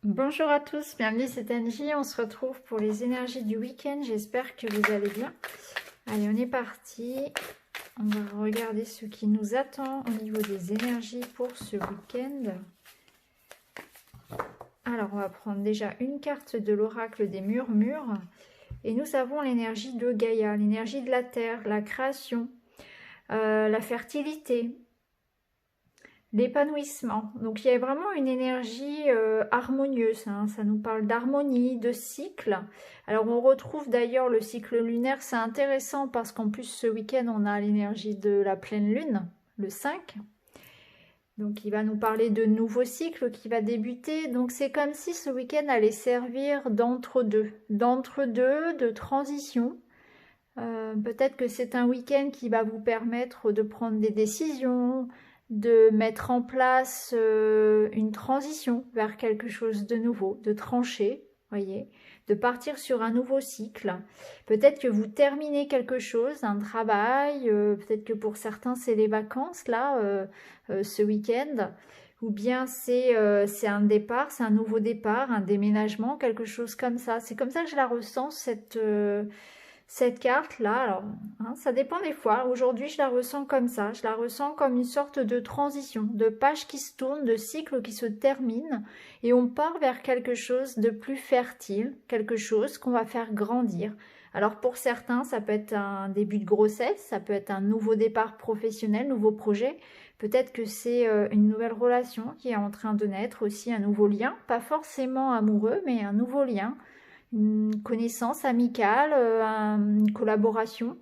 Bonjour à tous, bienvenue, c'est Angie. On se retrouve pour les énergies du week-end. J'espère que vous allez bien. Allez, on est parti. On va regarder ce qui nous attend au niveau des énergies pour ce week-end. Alors, on va prendre déjà une carte de l'oracle des murmures. Et nous avons l'énergie de Gaïa, l'énergie de la terre, la création, la fertilité, l'épanouissement. Donc il y a vraiment une énergie harmonieuse, hein. Ça nous parle d'harmonie, de cycle. Alors on retrouve d'ailleurs le cycle lunaire, c'est intéressant parce qu'en plus ce week-end on a l'énergie de la pleine lune, le 5. Donc il va nous parler de nouveaux cycles qui va débuter. Donc c'est comme si ce week-end allait servir d'entre-deux, de transition. Peut-être que c'est un week-end qui va vous permettre de prendre des décisions, de mettre en place une transition vers quelque chose de nouveau, de trancher, voyez, de partir sur un nouveau cycle. Peut-être que vous terminez quelque chose, un travail, peut-être que pour certains c'est les vacances là, ce week-end, ou bien c'est un départ, c'est un nouveau départ, un déménagement, quelque chose comme ça. C'est comme ça que je la ressens, cette carte-là. Alors, hein, ça dépend des fois. Aujourd'hui, je la ressens comme ça. Je la ressens comme une sorte de transition, de page qui se tourne, de cycle qui se termine. Et on part vers quelque chose de plus fertile, quelque chose qu'on va faire grandir. Alors pour certains, ça peut être un début de grossesse, ça peut être un nouveau départ professionnel, nouveau projet. Peut-être que c'est une nouvelle relation qui est en train de naître, aussi un nouveau lien, pas forcément amoureux, mais un nouveau lien, une connaissance amicale, une collaboration.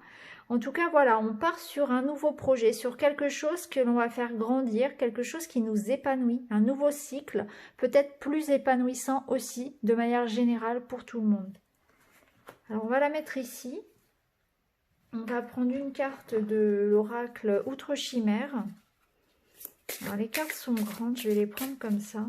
En tout cas, voilà, on part sur un nouveau projet, sur quelque chose que l'on va faire grandir, quelque chose qui nous épanouit, un nouveau cycle, peut-être plus épanouissant aussi, de manière générale pour tout le monde. Alors, on va la mettre ici. On va prendre une carte de l'oracle Outre Chimère. Alors, les cartes sont grandes, je vais les prendre comme ça.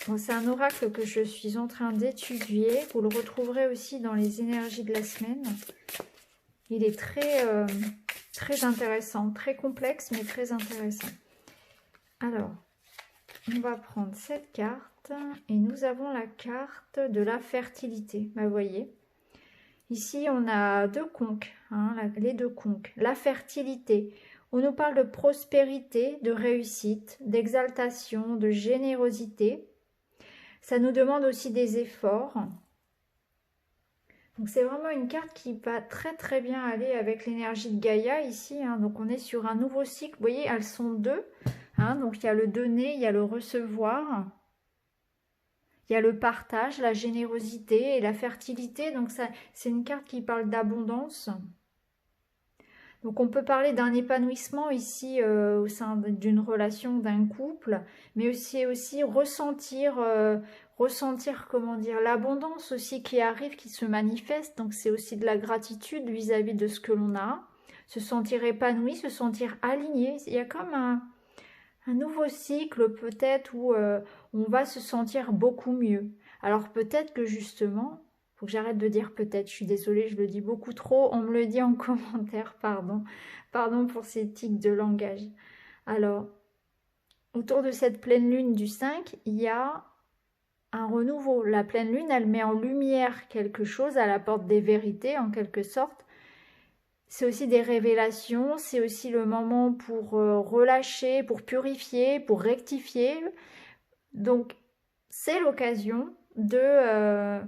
Bon, c'est un oracle que je suis en train d'étudier. Vous le retrouverez aussi dans les énergies de la semaine. Il est très intéressant, très complexe, mais très intéressant. Alors, on va prendre cette carte et nous avons la carte de la fertilité. Vous voyez, ici, on a deux conques, hein, les deux conques. La fertilité. On nous parle de prospérité, de réussite, d'exaltation, de générosité. Ça nous demande aussi des efforts. Donc c'est vraiment une carte qui va très bien aller avec l'énergie de Gaïa ici, hein. Donc on est sur un nouveau cycle. Vous voyez, elles sont deux, hein. Donc il y a le donner, il y a le recevoir. Il y a le partage, la générosité et la fertilité. Donc c'est une carte qui parle d'abondance. Donc on peut parler d'un épanouissement ici au sein d'une relation, d'un couple, mais aussi ressentir, comment dire, l'abondance aussi qui arrive, qui se manifeste. Donc c'est aussi de la gratitude vis-à-vis de ce que l'on a, se sentir épanoui, se sentir aligné. Il y a comme un nouveau cycle peut-être où on va se sentir beaucoup mieux. Alors peut-être que justement, faut que j'arrête de dire peut-être, je suis désolée, je le dis beaucoup trop, on me le dit en commentaire, pardon pour ces tics de langage. Alors, autour de cette pleine lune du 5, il y a un renouveau. La pleine lune, elle met en lumière quelque chose, elle apporte des vérités en quelque sorte. C'est aussi des révélations, c'est aussi le moment pour relâcher, pour purifier, pour rectifier. Donc, c'est l'occasion de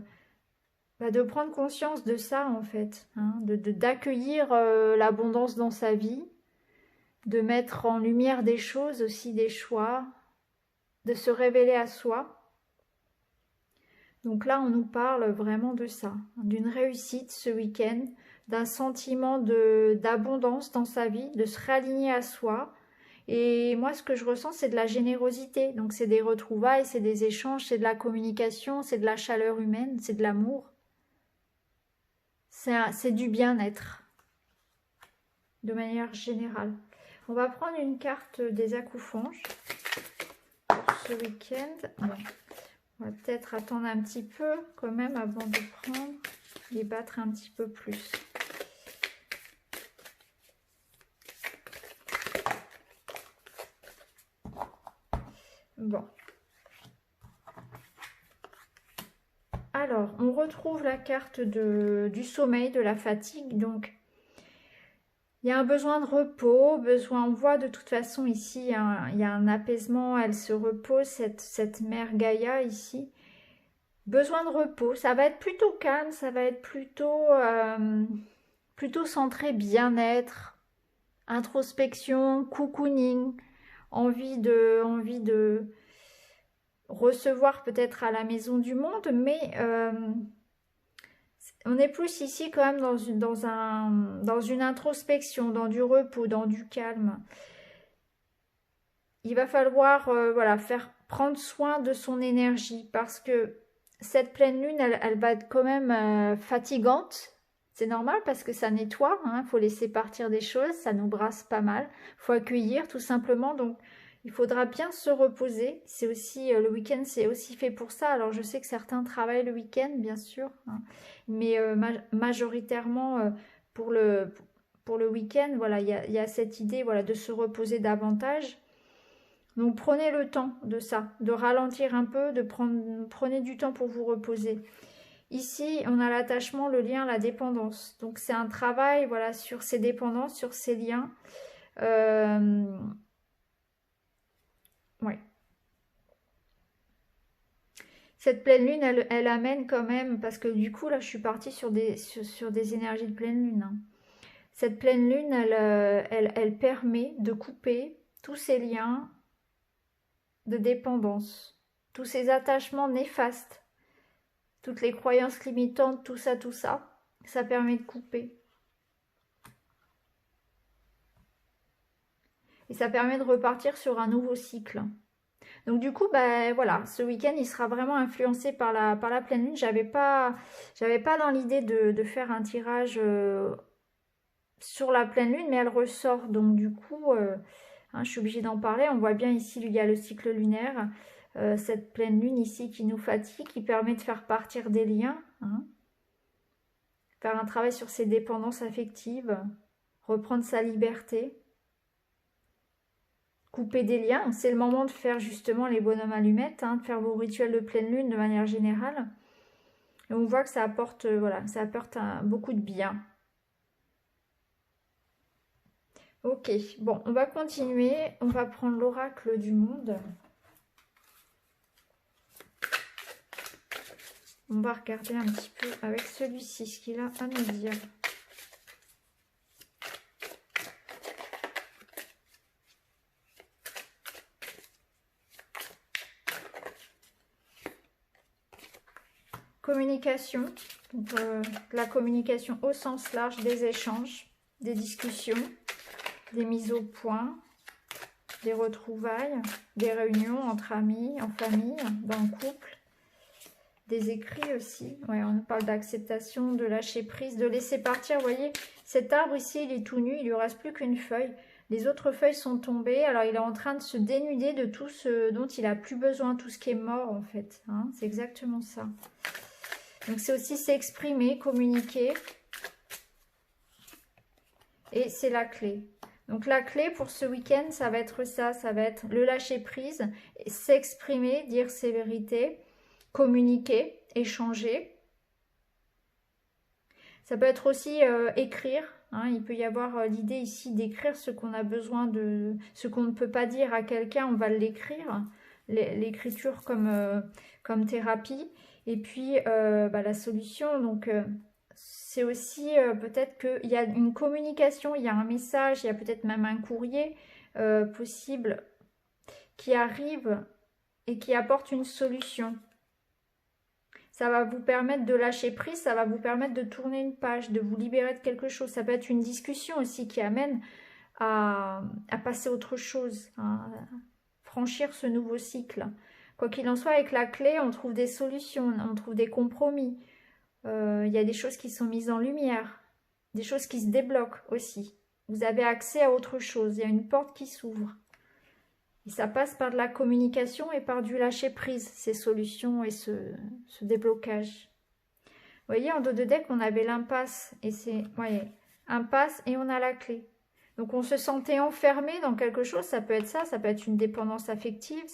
prendre conscience de ça en fait, hein, d'accueillir l'abondance dans sa vie, de mettre en lumière des choses aussi, des choix, de se révéler à soi. Donc là, on nous parle vraiment de ça, d'une réussite ce week-end, d'un sentiment d'abondance dans sa vie, de se réaligner à soi. Et moi, ce que je ressens, c'est de la générosité. Donc c'est des retrouvailles, c'est des échanges, c'est de la communication, c'est de la chaleur humaine, c'est de l'amour. C'est du bien-être, de manière générale. On va prendre une carte des acouphonges pour ce week-end. Bon. On va peut-être attendre un petit peu quand même avant de prendre et battre un petit peu plus. Bon. Alors, on retrouve la carte du sommeil, de la fatigue. Donc, il y a un besoin de repos, on voit de toute façon ici, il y a un apaisement, elle se repose, cette mère Gaïa ici. Besoin de repos, ça va être plutôt calme, ça va être plutôt centré bien-être, introspection, cocooning, envie de recevoir peut-être à la maison du monde, mais on est plus ici quand même dans une introspection, dans du repos, dans du calme. Il va falloir voilà, prendre soin de son énergie parce que cette pleine lune, elle va être quand même fatigante. C'est normal parce que ça nettoie, hein, faut laisser partir des choses, ça nous brasse pas mal. Faut accueillir tout simplement, donc il faudra bien se reposer. C'est aussi le week-end, c'est aussi fait pour ça. Alors je sais que certains travaillent le week-end, bien sûr, hein, mais majoritairement pour le week-end, voilà, il y a cette idée, voilà, de se reposer davantage. Donc prenez le temps de ça, de ralentir un peu, prenez du temps pour vous reposer. Ici, on a l'attachement, le lien, la dépendance. Donc c'est un travail, voilà, sur ces dépendances, sur ces liens. Ouais. Cette pleine lune, elle amène quand même, parce que du coup, là, je suis partie sur des énergies de pleine lune, hein. Cette pleine lune, elle permet de couper tous ces liens de dépendance, tous ces attachements néfastes, toutes les croyances limitantes, tout ça, ça permet de couper. Et ça permet de repartir sur un nouveau cycle. Donc du coup, ben voilà, ce week-end, il sera vraiment influencé par la pleine lune. J'avais pas dans l'idée de faire un tirage sur la pleine lune, mais elle ressort. Donc du coup, hein, je suis obligée d'en parler. On voit bien ici, il y a le cycle lunaire. Cette pleine lune ici qui nous fatigue, qui permet de faire partir des liens, hein. Faire un travail sur ses dépendances affectives, reprendre sa liberté, couper des liens. C'est le moment de faire justement les bonhommes allumettes, hein, de faire vos rituels de pleine lune de manière générale. Et on voit que ça apporte, voilà, ça apporte beaucoup de bien. Ok, bon, on va continuer. On va prendre l'oracle du monde. On va regarder un petit peu avec celui-ci ce qu'il a à nous dire. Communication, donc, la communication au sens large, des échanges, des discussions, des mises au point, des retrouvailles, des réunions entre amis, en famille, dans le couple, des écrits aussi. Ouais, on parle d'acceptation, de lâcher prise, de laisser partir. Vous voyez, cet arbre ici, il est tout nu, il lui reste plus qu'une feuille. Les autres feuilles sont tombées, alors il est en train de se dénuder de tout ce dont il n'a plus besoin, tout ce qui est mort en fait, hein, c'est exactement ça. Donc c'est aussi s'exprimer, communiquer. Et c'est la clé. Donc la clé pour ce week-end, ça va être ça. Ça va être le lâcher prise, s'exprimer, dire ses vérités, communiquer, échanger. Ça peut être aussi écrire. Hein, il peut y avoir l'idée ici d'écrire ce qu'on a besoin de... Ce qu'on ne peut pas dire à quelqu'un, on va l'écrire. L'écriture comme thérapie. Et puis, la solution, donc, c'est aussi peut-être qu'il y a une communication, il y a un message, il y a peut-être même un courrier possible qui arrive et qui apporte une solution. Ça va vous permettre de lâcher prise, ça va vous permettre de tourner une page, de vous libérer de quelque chose. Ça peut être une discussion aussi qui amène à passer à autre chose, à franchir ce nouveau cycle. Quoi qu'il en soit, avec la clé, on trouve des solutions, on trouve des compromis. Il y a des choses qui sont mises en lumière, des choses qui se débloquent aussi. Vous avez accès à autre chose, il y a une porte qui s'ouvre. Et ça passe par de la communication et par du lâcher-prise, ces solutions et ce déblocage. Vous voyez, en dos de deck, on avait l'impasse, et c'est, voyez, impasse et on a la clé. Donc on se sentait enfermé dans quelque chose, ça peut être ça peut être une dépendance affective,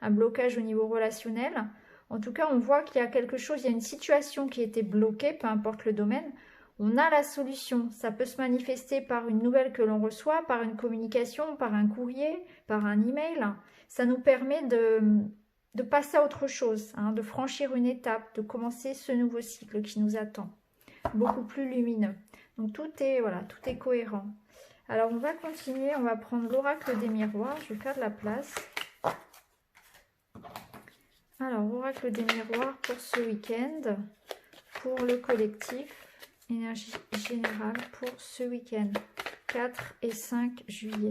un blocage au niveau relationnel. En tout cas, on voit qu'il y a quelque chose, il y a une situation qui était bloquée, peu importe le domaine. On a la solution. Ça peut se manifester par une nouvelle que l'on reçoit, par une communication, par un courrier, par un email. Ça nous permet de passer à autre chose, hein, de franchir une étape, de commencer ce nouveau cycle qui nous attend. Beaucoup plus lumineux. Donc tout est, voilà, tout est cohérent. Alors on va continuer, on va prendre l'oracle des miroirs. Je vais faire de la place. Alors, oracle des miroirs pour ce week-end, pour le collectif, énergie générale pour ce week-end, 4 et 5 juillet.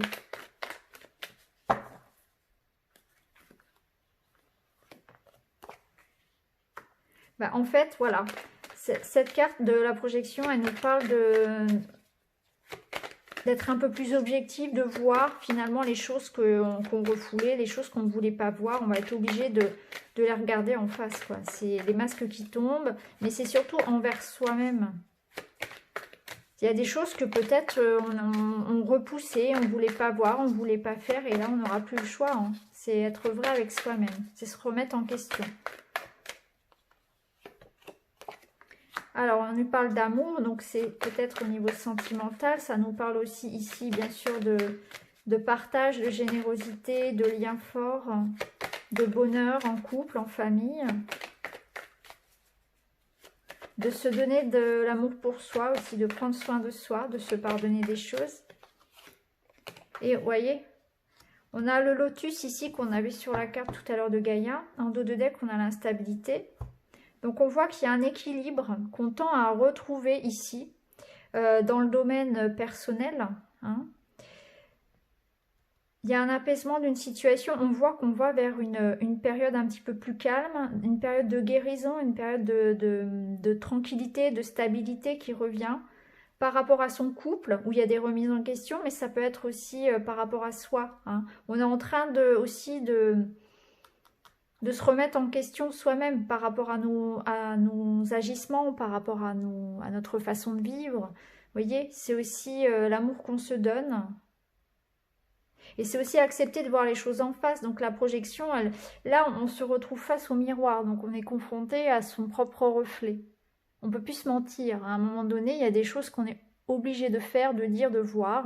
En fait, voilà, cette carte de la projection, elle nous parle d'être un peu plus objectif, de voir finalement les choses qu'on refoulait, les choses qu'on ne voulait pas voir. On va être obligé de les regarder en face, quoi. C'est les masques qui tombent, mais c'est surtout envers soi-même. Il y a des choses que peut-être on repoussait, on ne voulait pas voir, on ne voulait pas faire, et là on n'aura plus le choix. Hein. C'est être vrai avec soi-même, c'est se remettre en question. Alors, on nous parle d'amour, donc c'est peut-être au niveau sentimental. Ça nous parle aussi ici, bien sûr, de partage, de générosité, de liens forts, de bonheur en couple, en famille. De se donner de l'amour pour soi aussi, de prendre soin de soi, de se pardonner des choses. Et vous voyez, on a le lotus ici qu'on avait sur la carte tout à l'heure de Gaïa. En dos de deck, on a l'instabilité. Donc on voit qu'il y a un équilibre qu'on tend à retrouver ici, dans le domaine personnel. Hein. Il y a un apaisement d'une situation, on voit qu'on va vers une période un petit peu plus calme, une période de guérison, une période de tranquillité, de stabilité qui revient par rapport à son couple, où il y a des remises en question, mais ça peut être aussi par rapport à soi. Hein. On est en train aussi de se remettre en question soi-même par rapport à nos agissements, par rapport à notre façon de vivre. Vous voyez, c'est aussi l'amour qu'on se donne. Et c'est aussi accepter de voir les choses en face. Donc la projection, là, on se retrouve face au miroir. Donc on est confronté à son propre reflet. On ne peut plus se mentir. À un moment donné, il y a des choses qu'on est obligé de faire, de dire, de voir.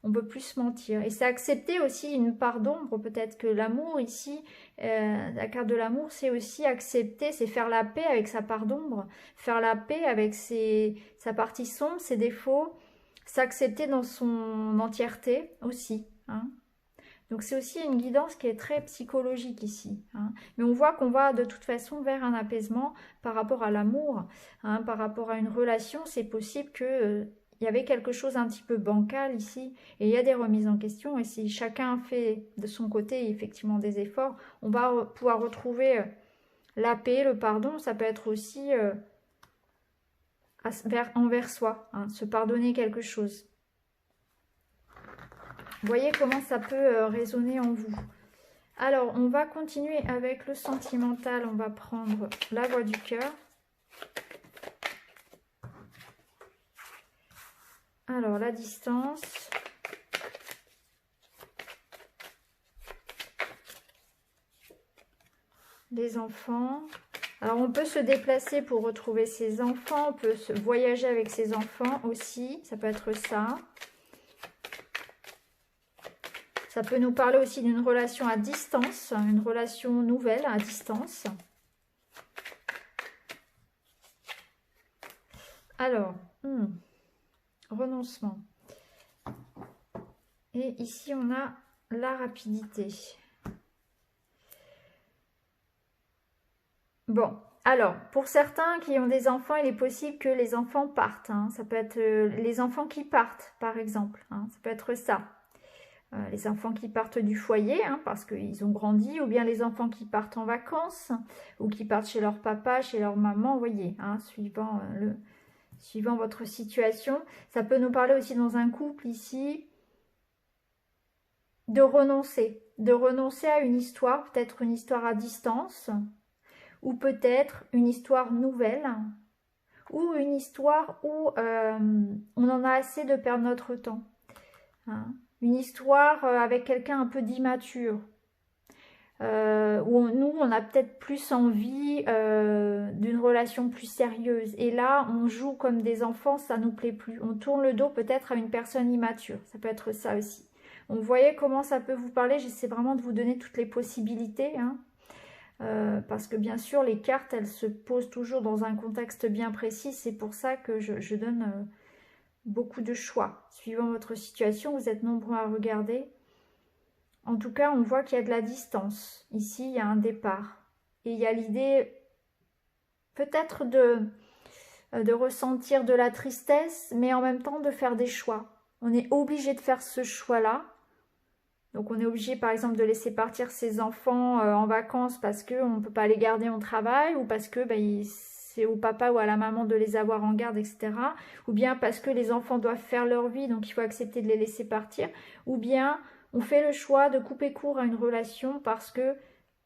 On ne peut plus se mentir. Et c'est accepter aussi une part d'ombre. Peut-être que l'amour ici, la carte de l'amour, c'est aussi accepter, c'est faire la paix avec sa part d'ombre. Faire la paix avec sa partie sombre, ses défauts. S'accepter dans son entièreté aussi. Hein. Donc c'est aussi une guidance qui est très psychologique ici. Hein. Mais on voit qu'on va de toute façon vers un apaisement par rapport à l'amour, hein, par rapport à une relation. C'est possible que il y avait quelque chose un petit peu bancal ici, et il y a des remises en question, et si chacun fait de son côté effectivement des efforts, on va pouvoir retrouver la paix, le pardon. Ça peut être aussi envers soi, hein, se pardonner quelque chose. Voyez comment ça peut résonner en vous. Alors, on va continuer avec le sentimental. On va prendre la voix du cœur. Alors, la distance. Les enfants. Alors, on peut se déplacer pour retrouver ses enfants. On peut voyager avec ses enfants aussi. Ça peut être ça. Ça peut nous parler aussi d'une relation à distance, une relation nouvelle à distance. Alors, renoncement. Et ici, on a la rapidité. Bon, alors, pour certains qui ont des enfants, il est possible que les enfants partent. Hein. Ça peut être les enfants qui partent, par exemple. Hein. Ça peut être ça. Les enfants qui partent du foyer, hein, parce qu'ils ont grandi, ou bien les enfants qui partent en vacances, ou qui partent chez leur papa, chez leur maman, vous voyez, hein, suivant votre situation. Ça peut nous parler aussi dans un couple ici, de renoncer à une histoire, peut-être une histoire à distance, ou peut-être une histoire nouvelle, ou une histoire où on en a assez de perdre notre temps. hein. Une histoire avec quelqu'un un peu d'immature. Où nous, on a peut-être plus envie d'une relation plus sérieuse. Et là, on joue comme des enfants, ça nous plaît plus. On tourne le dos peut-être à une personne immature. Ça peut être ça aussi. Donc, vous voyez comment ça peut vous parler. J'essaie vraiment de vous donner toutes les possibilités. Hein. Parce que bien sûr, les cartes, elles se posent toujours dans un contexte bien précis. C'est pour ça que je donne beaucoup de choix. Suivant votre situation, vous êtes nombreux à regarder. En tout cas, on voit qu'il y a de la distance. Ici, il y a un départ. Et il y a l'idée peut-être de ressentir de la tristesse, mais en même temps de faire des choix. On est obligé de faire ce choix-là. Donc on est obligé par exemple de laisser partir ses enfants en vacances parce qu'on ne peut pas les garder au travail ou parce que c'est au papa ou à la maman de les avoir en garde, etc. Ou bien parce que les enfants doivent faire leur vie, donc il faut accepter de les laisser partir. Ou bien on fait le choix de couper court à une relation parce que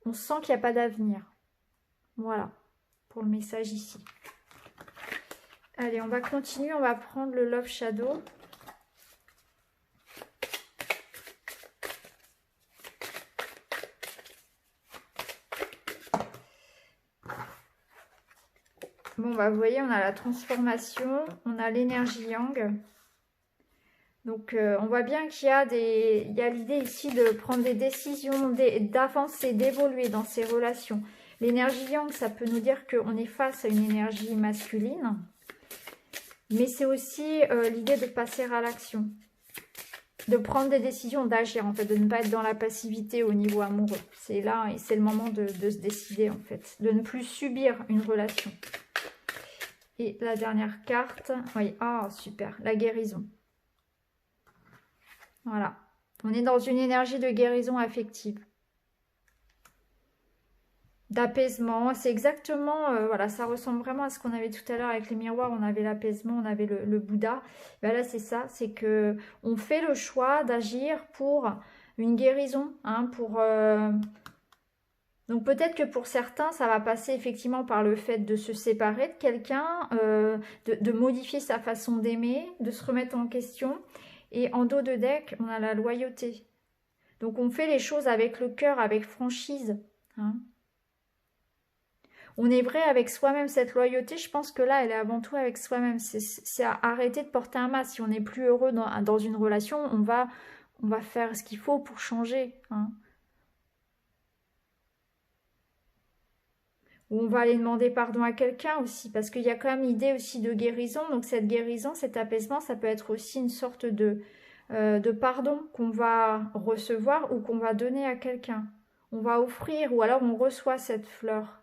on sent qu'il n'y a pas d'avenir. Voilà pour le message ici. Allez, on va continuer, on va prendre le Love Shadow. Bon, bah, vous voyez, on a la transformation, on a l'énergie yang. Donc, on voit bien qu'il y a l'idée ici de prendre des décisions, d'avancer, d'évoluer dans ces relations. L'énergie yang, ça peut nous dire qu'on est face à une énergie masculine. Mais c'est aussi l'idée de passer à l'action. De prendre des décisions, d'agir, en fait. De ne pas être dans la passivité au niveau amoureux. C'est là, et c'est le moment de se décider, en fait. De ne plus subir une relation. Et la dernière carte, oui, ah super, la guérison. Voilà, on est dans une énergie de guérison affective. D'apaisement, c'est exactement, voilà, ça ressemble vraiment à ce qu'on avait tout à l'heure avec les miroirs, on avait l'apaisement, on avait le Bouddha. Ben là c'est ça, c'est que on fait le choix d'agir pour une guérison, hein, pour... Donc peut-être que pour certains, ça va passer effectivement par le fait de se séparer de quelqu'un, de modifier sa façon d'aimer, de se remettre en question. Et en dos de deck, on a la loyauté. Donc on fait les choses avec le cœur, avec franchise. Hein. On est vrai avec soi-même. Cette loyauté, je pense que là, elle est avant tout avec soi-même. C'est arrêter de porter un masque. Si on n'est plus heureux dans une relation, on va faire ce qu'il faut pour changer. Hein. Ou on va aller demander pardon à quelqu'un aussi, parce qu'il y a quand même l'idée aussi de guérison. Donc cette guérison, cet apaisement, ça peut être aussi une sorte de pardon qu'on va recevoir ou qu'on va donner à quelqu'un. On va offrir ou alors on reçoit cette fleur.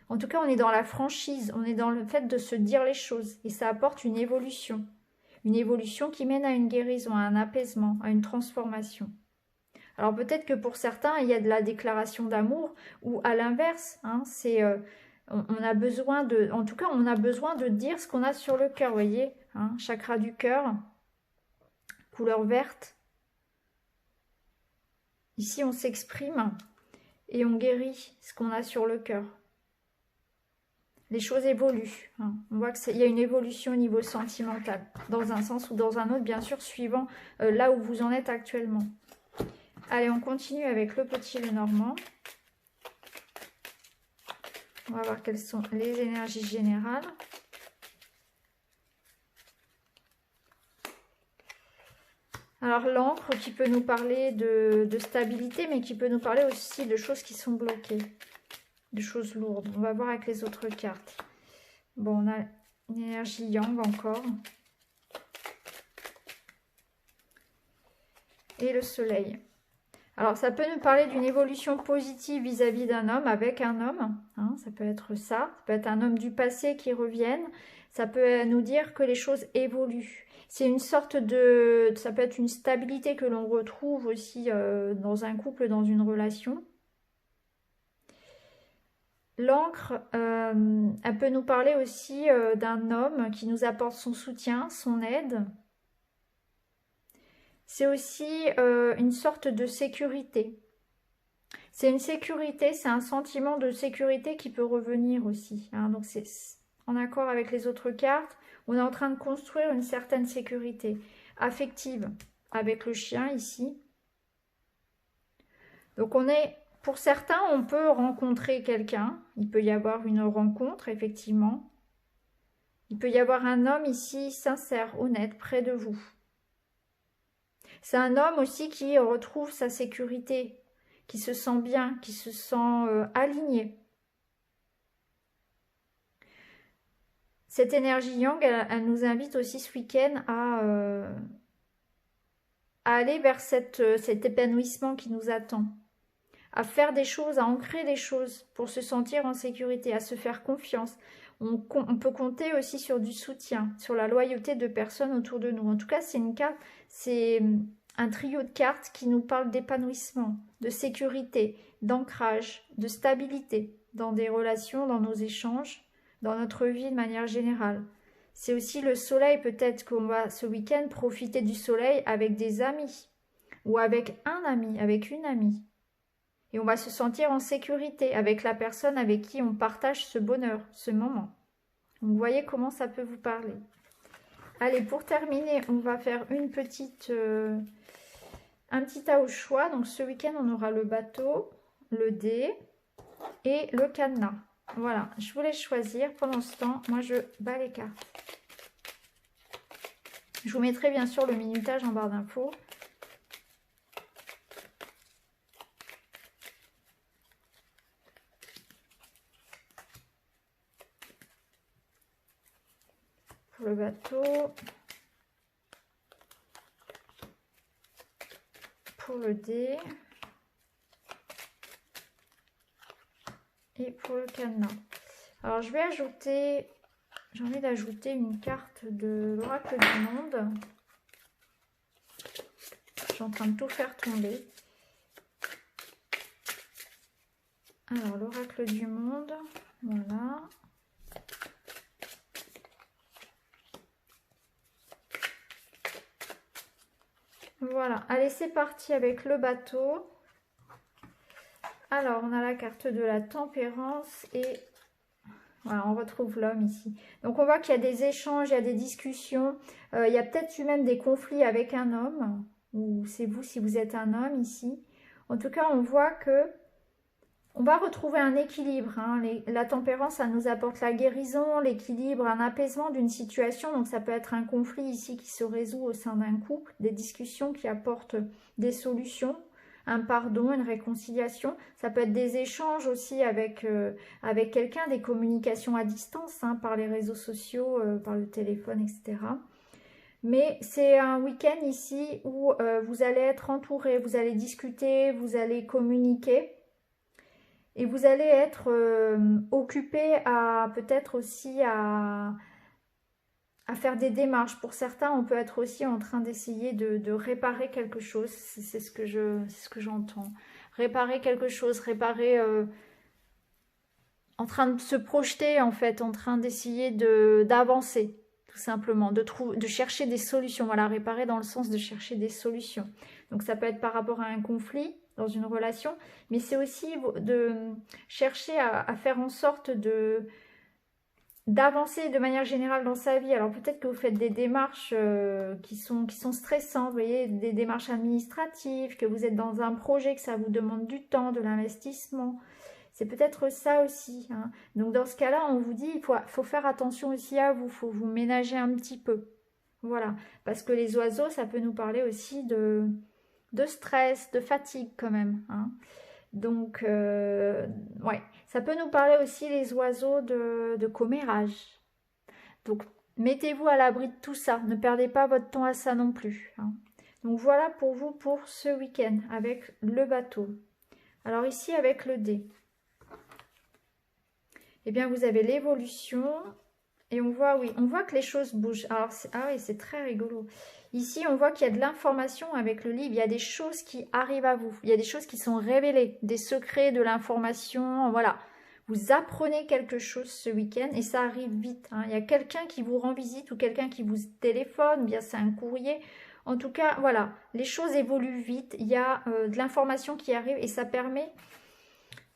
En tout cas, on est dans la franchise, on est dans le fait de se dire les choses et ça apporte une évolution. Une évolution qui mène à une guérison, à un apaisement, à une transformation. Alors peut-être que pour certains, il y a de la déclaration d'amour ou à l'inverse, hein, c'est on a besoin de, en tout cas, on a besoin de dire ce qu'on a sur le cœur, vous voyez, hein, chakra du cœur, couleur verte. Ici, on s'exprime et on guérit ce qu'on a sur le cœur. Les choses évoluent. Hein. On voit qu'il y a une évolution au niveau sentimental, dans un sens ou dans un autre, bien sûr, suivant là où vous en êtes actuellement. Allez, on continue avec le petit Lenormand. On va voir quelles sont les énergies générales. Alors, l'encre qui peut nous parler de stabilité, mais qui peut nous parler aussi de choses qui sont bloquées. De choses lourdes. On va voir avec les autres cartes. Bon, on a une énergie yang encore. Et le soleil. Alors, ça peut nous parler d'une évolution positive vis-à-vis d'un homme, avec un homme. Hein, ça peut être ça. Ça peut être un homme du passé qui revienne. Ça peut nous dire que les choses évoluent. C'est une sorte de... Ça peut être une stabilité que l'on retrouve aussi dans un couple, dans une relation. L'encre, elle peut nous parler aussi d'un homme qui nous apporte son soutien, son aide. C'est aussi une sorte de sécurité. C'est une sécurité, c'est un sentiment de sécurité qui peut revenir aussi. Hein. Donc c'est en accord avec les autres cartes, on est en train de construire une certaine sécurité. affective avec le chien ici. Donc on est, pour certains, on peut rencontrer quelqu'un. Il peut y avoir une rencontre, effectivement. Il peut y avoir un homme ici sincère, honnête, près de vous. C'est un homme aussi qui retrouve sa sécurité, qui se sent bien, qui se sent aligné. Cette énergie yang, elle nous invite aussi ce week-end à aller vers cet épanouissement qui nous attend, à faire des choses, à ancrer des choses pour se sentir en sécurité, à se faire confiance. On peut compter aussi sur du soutien, sur la loyauté de personnes autour de nous. En tout cas, c'est une carte, c'est un trio de cartes qui nous parle d'épanouissement, de sécurité, d'ancrage, de stabilité dans des relations, dans nos échanges, dans notre vie de manière générale. C'est aussi le soleil, peut-être qu'on va ce week-end profiter du soleil avec des amis ou avec un ami, avec une amie. Et on va se sentir en sécurité avec la personne avec qui on partage ce bonheur, ce moment. Donc, vous voyez comment ça peut vous parler. Allez, pour terminer, on va faire un petit tas au choix. Donc, ce week-end, on aura le bateau, le dé et le cadenas. Voilà, je vous laisse choisir. Pendant ce temps, moi, je bats les cartes. Je vous mettrai bien sûr le minutage en barre d'infos. Pour le bateau. Pour le dé. Et pour le cadenas. Alors je vais ajouter, j'ai envie d'ajouter une carte de l'oracle du monde. Je suis en train de tout faire tomber. Alors l'oracle du monde, voilà. Voilà, allez c'est parti avec le bateau. Alors, on a la carte de la tempérance et voilà, on retrouve l'homme ici. Donc, on voit qu'il y a des échanges, il y a des discussions. Il y a peut-être eu même des conflits avec un homme. Ou c'est vous si vous êtes un homme ici. En tout cas, on voit que on va retrouver un équilibre. Hein. La tempérance, ça nous apporte la guérison, l'équilibre, un apaisement d'une situation. Donc, ça peut être un conflit ici qui se résout au sein d'un couple. Des discussions qui apportent des solutions. Un pardon, une réconciliation. Ça peut être des échanges aussi avec quelqu'un, des communications à distance, hein, par les réseaux sociaux, par le téléphone, etc. Mais c'est un week-end ici où vous allez être entouré, vous allez discuter, vous allez communiquer. Et vous allez être occupé à peut-être aussi à faire des démarches. Pour certains, on peut être aussi en train d'essayer de réparer quelque chose. C'est ce que j'entends. Réparer quelque chose, réparer... en train de se projeter, en fait, en train d'essayer d'avancer, tout simplement. De chercher des solutions. Voilà, réparer dans le sens de chercher des solutions. Donc, ça peut être par rapport à un conflit dans une relation, mais c'est aussi de chercher à faire en sorte d'avancer de manière générale dans sa vie. Alors peut-être que vous faites des démarches qui sont stressantes, vous voyez, des démarches administratives, que vous êtes dans un projet, que ça vous demande du temps, de l'investissement. C'est peut-être ça aussi. Hein. Donc dans ce cas-là, on vous dit, il faut faire attention aussi à vous, il faut vous ménager un petit peu. Voilà, parce que les oiseaux, ça peut nous parler aussi de stress, de fatigue quand même. Hein. Donc, ouais, ça peut nous parler aussi les oiseaux de commérage. Donc, mettez-vous à l'abri de tout ça. Ne perdez pas votre temps à ça non plus. Hein. Donc, voilà pour vous pour ce week-end avec le bateau. Alors ici, avec le dé. Eh bien, vous avez l'évolution. Et on voit, oui, on voit que les choses bougent. Alors, ah oui, c'est très rigolo. Ici, on voit qu'il y a de l'information avec le livre. Il y a des choses qui arrivent à vous. Il y a des choses qui sont révélées. Des secrets, de l'information. Voilà. Vous apprenez quelque chose ce week-end et ça arrive vite. Hein. Il y a quelqu'un qui vous rend visite ou quelqu'un qui vous téléphone. Ou bien c'est un courrier. En tout cas, voilà. Les choses évoluent vite. Il y a de l'information qui arrive et ça permet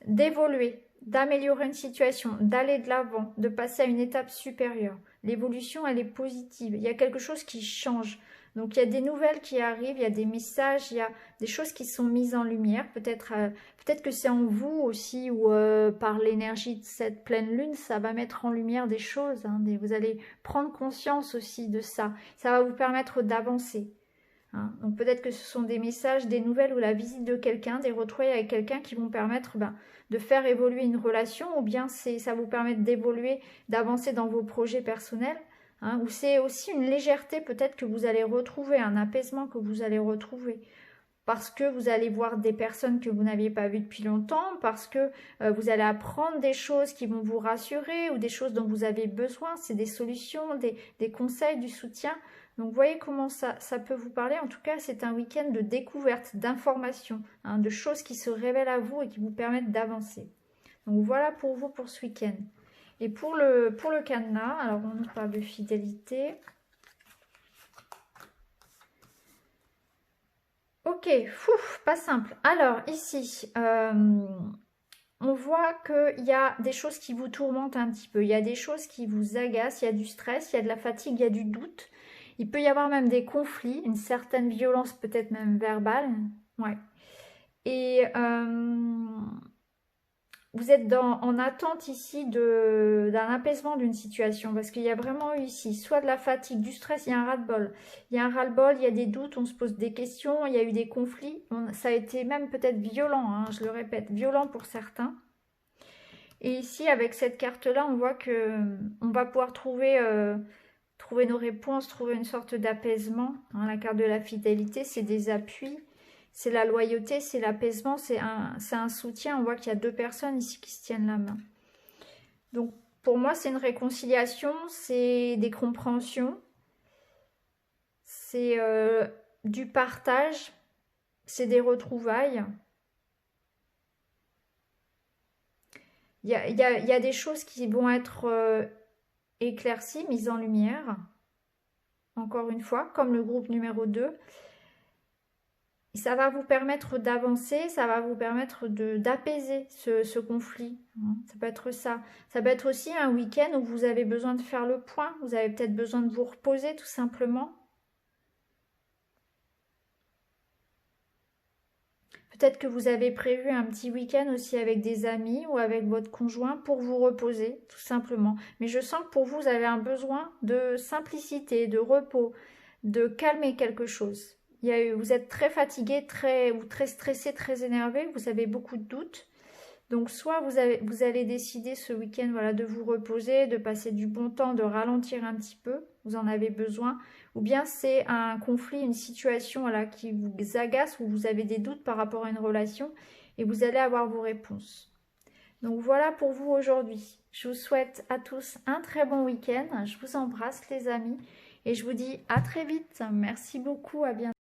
d'évoluer, d'améliorer une situation, d'aller de l'avant, de passer à une étape supérieure. L'évolution, elle est positive. Il y a quelque chose qui change. Donc il y a des nouvelles qui arrivent, il y a des messages, il y a des choses qui sont mises en lumière. Peut-être que c'est en vous aussi ou par l'énergie de cette pleine lune, ça va mettre en lumière des choses. Hein, vous allez prendre conscience aussi de ça. Ça va vous permettre d'avancer. Hein. Donc peut-être que ce sont des messages, des nouvelles ou la visite de quelqu'un, des retrouvailles avec quelqu'un qui vont permettre de faire évoluer une relation, ou bien ça vous permet d'évoluer, d'avancer dans vos projets personnels. Hein, ou c'est aussi une légèreté peut-être que vous allez retrouver, un apaisement que vous allez retrouver. Parce que vous allez voir des personnes que vous n'aviez pas vues depuis longtemps, parce que vous allez apprendre des choses qui vont vous rassurer ou des choses dont vous avez besoin. C'est des solutions, des conseils, du soutien. Donc, voyez comment ça peut vous parler. En tout cas, c'est un week-end de découverte, d'informations, hein, de choses qui se révèlent à vous et qui vous permettent d'avancer. Donc, voilà pour vous pour ce week-end. Et pour le cadenas, alors on nous parle de fidélité. Ok, pas simple. Alors, ici, on voit qu'il y a des choses qui vous tourmentent un petit peu. Il y a des choses qui vous agacent, il y a du stress, il y a de la fatigue, il y a du doute. Il peut y avoir même des conflits, une certaine violence, peut-être même verbale. Ouais. Et vous êtes en attente ici d'un apaisement d'une situation, parce qu'il y a vraiment eu ici soit de la fatigue, du stress, il y a un ras-le-bol. Il y a un ras-le-bol, il y a des doutes, on se pose des questions, il y a eu des conflits. Ça a été même peut-être violent, hein, je le répète, violent pour certains. Et ici, avec cette carte-là, on voit que on va pouvoir trouver nos réponses, trouver une sorte d'apaisement. Hein, la carte de la fidélité, c'est des appuis. C'est la loyauté, c'est l'apaisement, c'est un soutien. On voit qu'il y a deux personnes ici qui se tiennent la main. Donc, pour moi, c'est une réconciliation, c'est des compréhensions, c'est du partage, c'est des retrouvailles. Il y a des choses qui vont être éclaircies, mises en lumière. Encore une fois, comme le groupe numéro 2. Ça va vous permettre d'avancer, ça va vous permettre d'apaiser ce conflit. Ça peut être ça. Ça peut être aussi un week-end où vous avez besoin de faire le point. Vous avez peut-être besoin de vous reposer tout simplement. Peut-être que vous avez prévu un petit week-end aussi avec des amis ou avec votre conjoint pour vous reposer, tout simplement. Mais je sens que pour vous, vous avez un besoin de simplicité, de repos, de calmer quelque chose. Vous êtes très fatigué, ou très stressé, très énervé, vous avez beaucoup de doutes. Donc soit vous allez décider ce week-end de vous reposer, de passer du bon temps, de ralentir un petit peu, vous en avez besoin. Ou bien c'est un conflit, une situation qui vous agace, où vous avez des doutes par rapport à une relation et vous allez avoir vos réponses. Donc voilà pour vous aujourd'hui. Je vous souhaite à tous un très bon week-end. Je vous embrasse les amis et je vous dis à très vite. Merci beaucoup, à bientôt.